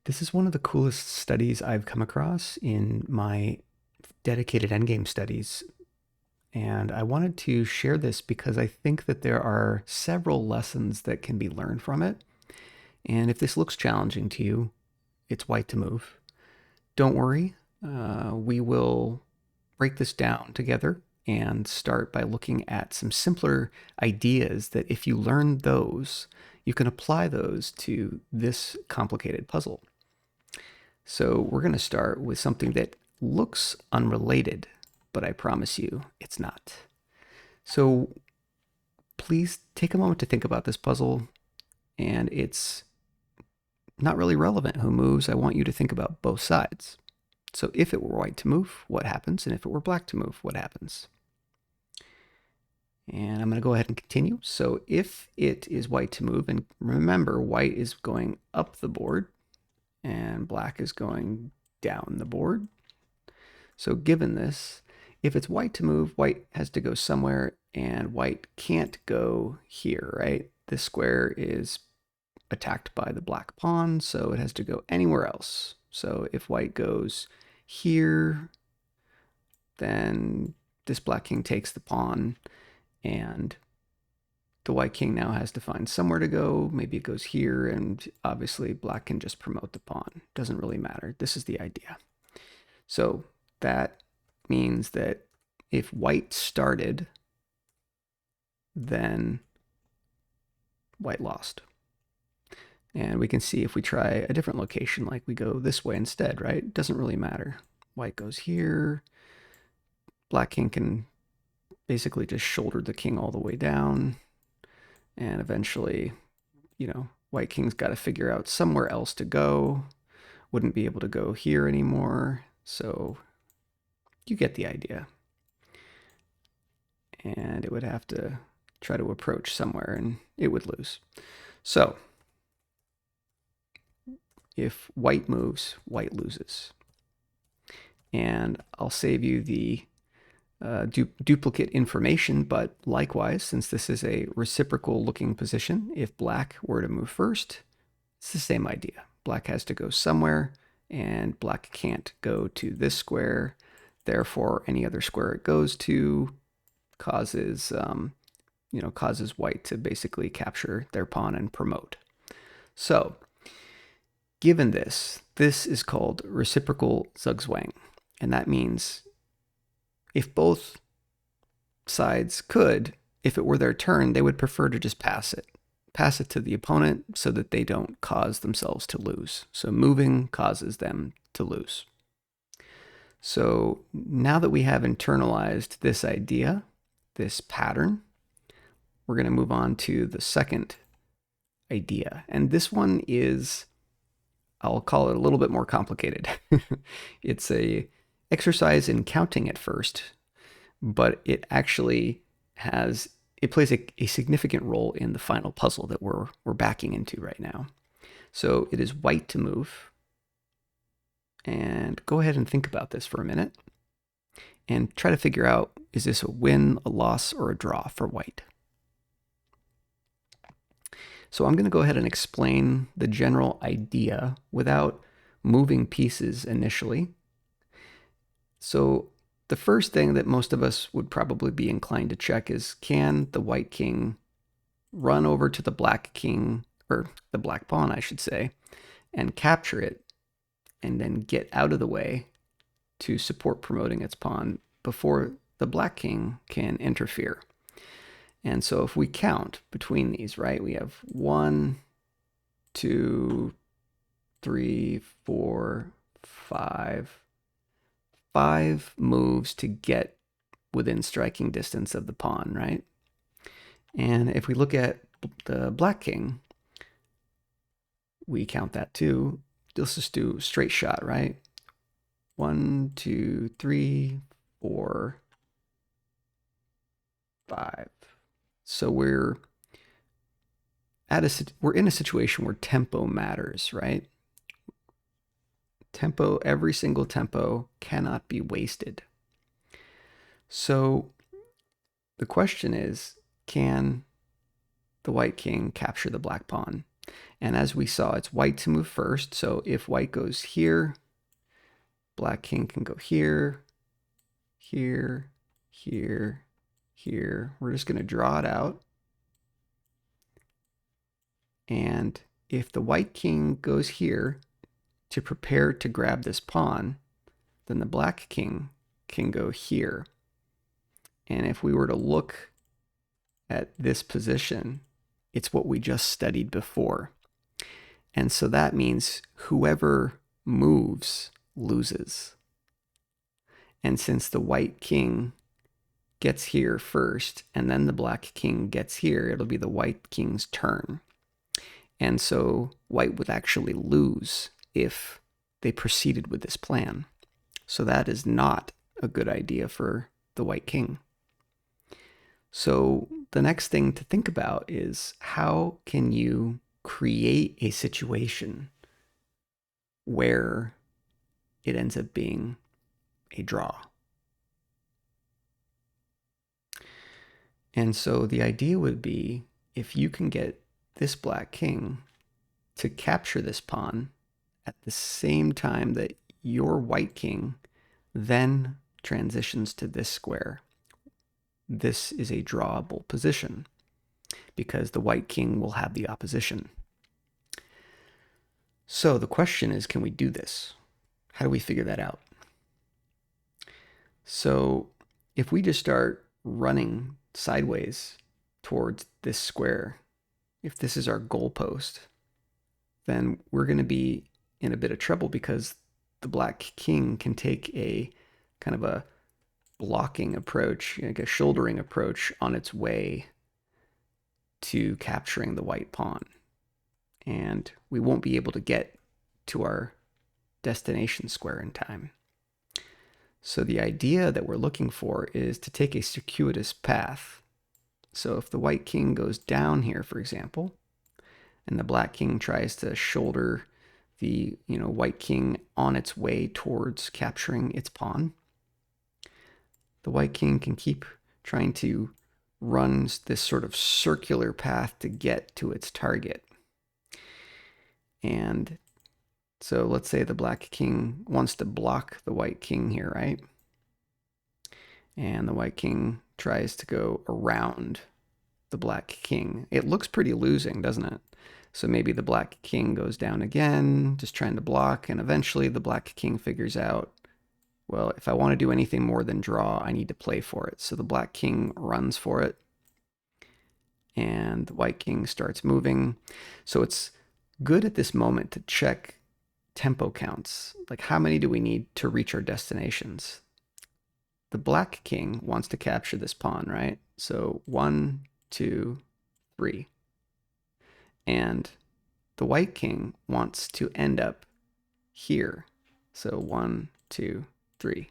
This is one of the coolest studies I've come across in my dedicated endgame studies. And I wanted to share this because I think that there are several lessons that can be learned from it. And if this looks challenging to you, it's white to move. Don't worry, we will break this down together and start by looking at some simpler ideas that if you learn those, you can apply those to this complicated puzzle. So we're going to start with something that looks unrelated, but I promise you it's not. So please take a moment to think about this puzzle, and it's not really relevant who moves. I want you to think about both sides. So if it were white to move, what happens? And if it were black to move, what happens? And I'm going to go ahead and continue. So if it is white to move, and remember, white is going up the board and black is going down the board. So given this, if it's white to move, white has to go somewhere and white can't go here, right? This square is attacked by the black pawn, so it has to go anywhere else. So if white goes here, then this black king takes the pawn and the white king now has to find somewhere to go. Maybe it goes here, and obviously black can just promote the pawn. Doesn't really matter. This is the idea. So that means that if white started, then white lost. And we can see if we try a different location, like we go this way instead, right? It doesn't really matter. White goes here. Black king can basically just shoulder the king all the way down. And eventually, white king's got to figure out somewhere else to go. Wouldn't be able to go here anymore. So you get the idea. And it would have to try to approach somewhere and it would lose. So if white moves, white loses. And I'll save you the duplicate information, but likewise, since this is a reciprocal looking position, if black were to move first, it's the same idea. Black has to go somewhere, and black can't go to this square. Therefore, any other square it goes to causes, causes white to basically capture their pawn and promote. So, given this, this is called reciprocal zugzwang, and that means if both sides could, if it were their turn, they would prefer to just pass it. Pass it to the opponent so that they don't cause themselves to lose. So moving causes them to lose. So now that we have internalized this idea, this pattern, we're going to move on to the second idea. And this one is, I'll call it a little bit more complicated. It's a exercise in counting at first, but it actually plays a significant role in the final puzzle that we're backing into right now. So it is white to move. And go ahead and think about this for a minute and try to figure out, is this a win, a loss, or a draw for white? So I'm going to go ahead and explain the general idea without moving pieces initially. So the first thing that most of us would probably be inclined to check is, can the white king run over to the black king, or the black pawn, I should say, and capture it, and then get out of the way to support promoting its pawn before the black king can interfere. And so if we count between these, right, we have 1, 2, 3, 4, 5 moves to get within striking distance of the pawn, right? And if we look at the black king, we count that too. Let's just do straight shot, right? 1, 2, 3, 4, 5. So we're in a situation where tempo matters, right? Tempo, every single tempo cannot be wasted. So the question is, can the white king capture the black pawn? And as we saw, it's white to move first. So if white goes here, black king can go here, here, here, here. We're just going to draw it out. And if the white king goes here to prepare to grab this pawn, then the black king can go here. And if we were to look at this position, it's what we just studied before. And so that means whoever moves loses. And since the white king gets here first, and then the black king gets here, it'll be the white king's turn. And so white would actually lose if they proceeded with this plan. So that is not a good idea for the white king. So the next thing to think about is, how can you create a situation where it ends up being a draw? And so the idea would be, if you can get this black king to capture this pawn at the same time that your white king then transitions to this square, this is a drawable position because the white king will have the opposition. So the question is, can we do this? How do we figure that out? So if we just start running sideways towards this square, if this is our goalpost, then we're going to be in a bit of trouble because the black king can take a kind of a blocking approach, like a shouldering approach on its way to capturing the white pawn. And we won't be able to get to our destination square in time. So the idea that we're looking for is to take a circuitous path. So if the white king goes down here, for example, and the black king tries to shoulder the white king on its way towards capturing its pawn, the white king can keep trying to run this sort of circular path to get to its target. And so let's say the black king wants to block the white king here, right? And the white king tries to go around the black king. It looks pretty losing, doesn't it? So maybe the black king goes down again, just trying to block, and eventually the black king figures out, well, if I want to do anything more than draw, I need to play for it. So the black king runs for it, and the white king starts moving. So it's good at this moment to check tempo counts. Like, how many do we need to reach our destinations? The black king wants to capture this pawn, right? So 1, 2, 3. And the white king wants to end up here. So 1, 2, 3.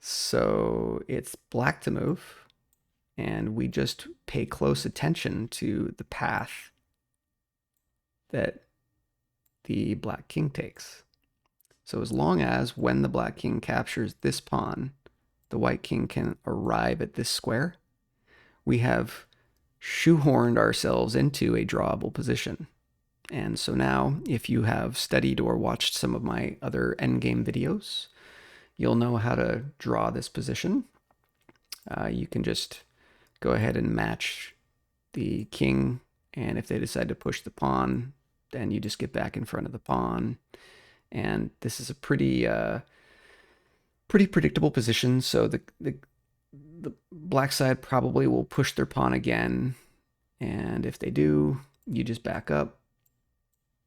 So it's black to move, and we just pay close attention to the path that the black king takes. So as long as when the black king captures this pawn, the white king can arrive at this square, we have shoehorned ourselves into a drawable position. And so now, if you have studied or watched some of my other endgame videos, you'll know how to draw this position. You can just go ahead and match the king, and if they decide to push the pawn, then you just get back in front of the pawn. And this is a pretty predictable position. So the black side probably will push their pawn again, and if they do, you just back up,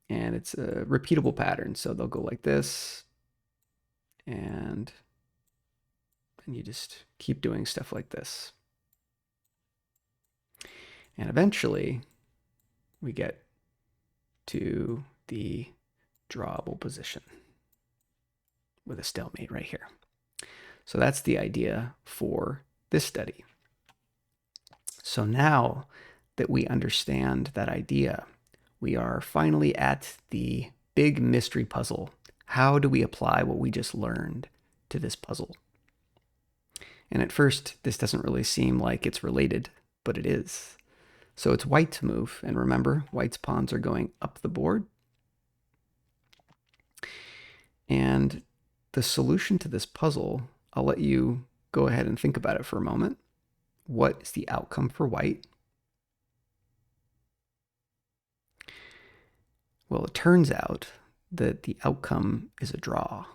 and it's a repeatable pattern. So they'll go like this, and then you just keep doing stuff like this, and eventually we get to the drawable position with a stalemate right here. So that's the idea for this study. So now that we understand that idea, we are finally at the big mystery puzzle. How do we apply what we just learned to this puzzle? And at first, this doesn't really seem like it's related, but it is. So it's white to move. And remember, white's pawns are going up the board. And the solution to this puzzle, I'll let you go ahead and think about it for a moment. What is the outcome for white? Well, it turns out that the outcome is a draw.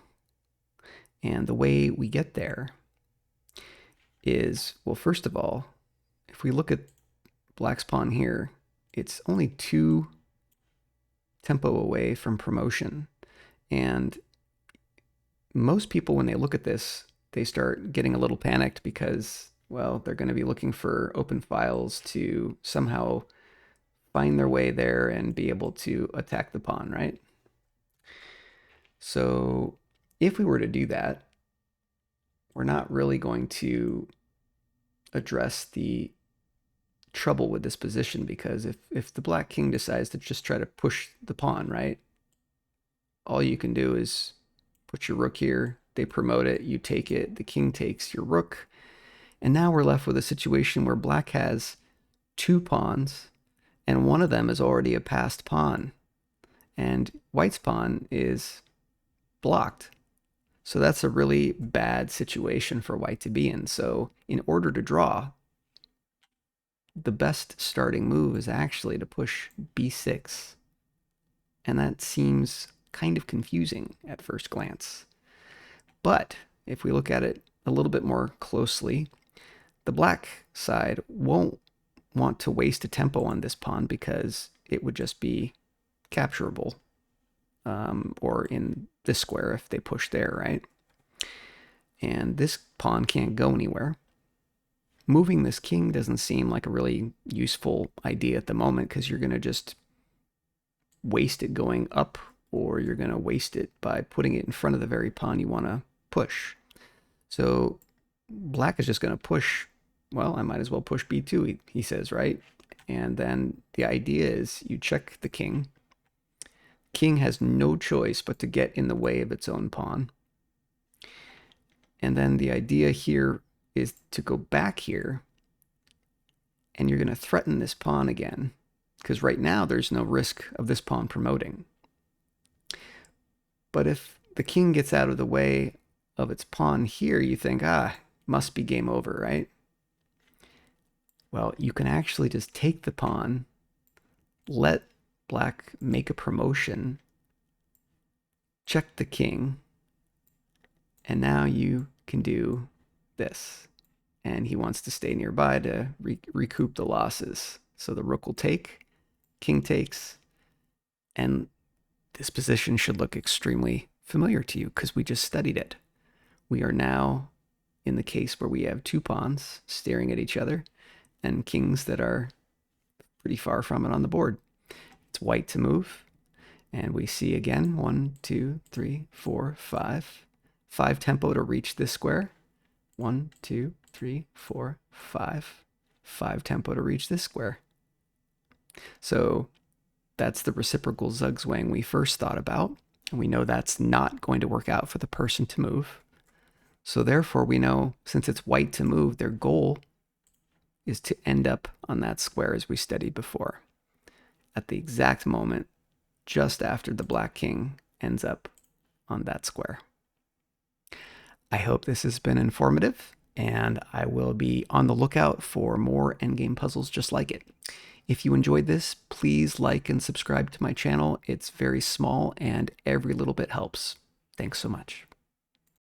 And the way we get there is, well, first of all, if we look at black's pawn here, it's only 2 tempo away from promotion. And most people, when they look at this, they start getting a little panicked because, well, they're going to be looking for open files to somehow find their way there and be able to attack the pawn, right? So if we were to do that, we're not really going to address the trouble with this position, because if the black king decides to just try to push the pawn, right, all you can do is put your rook here, they promote it, you take it, the king takes your rook, and now we're left with a situation where black has 2 pawns, and one of them is already a passed pawn, and white's pawn is blocked. So that's a really bad situation for white to be in. So in order to draw, the best starting move is actually to push b6. And that seems kind of confusing at first glance. But if we look at it a little bit more closely, the black side won't want to waste a tempo on this pawn because it would just be capturable, or in this square if they push there, right? And this pawn can't go anywhere. Moving this king doesn't seem like a really useful idea at the moment, because you're going to just waste it going up, or you're going to waste it by putting it in front of the very pawn you want to push. So black is just going to push. Well, I might as well push b2, he says, right? And then the idea is you check the king. King has no choice but to get in the way of its own pawn. And then the idea here is to go back here, and you're going to threaten this pawn again, because right now there's no risk of this pawn promoting. But if the king gets out of the way of its pawn here, you think, must be game over, right? Well, you can actually just take the pawn, let black make a promotion, check the king, and now you can do this. And he wants to stay nearby to recoup the losses. So the rook will take, king takes, and this position should look extremely familiar to you because we just studied it. We are now in the case where we have 2 pawns staring at each other and kings that are pretty far from it on the board. It's white to move, and we see again 1, 2, 3, 4, 5. 5 tempo to reach this square. 1, 2, 3, 4, 5. 5 tempo to reach this square. So that's the reciprocal zugzwang we first thought about. And we know that's not going to work out for the person to move. So therefore we know, since it's white to move, their goal is to end up on that square as we studied before, at the exact moment just after the black king ends up on that square. I hope this has been informative, and I will be on the lookout for more endgame puzzles just like it. If you enjoyed this, please like and subscribe to my channel. It's very small, and every little bit helps. Thanks so much.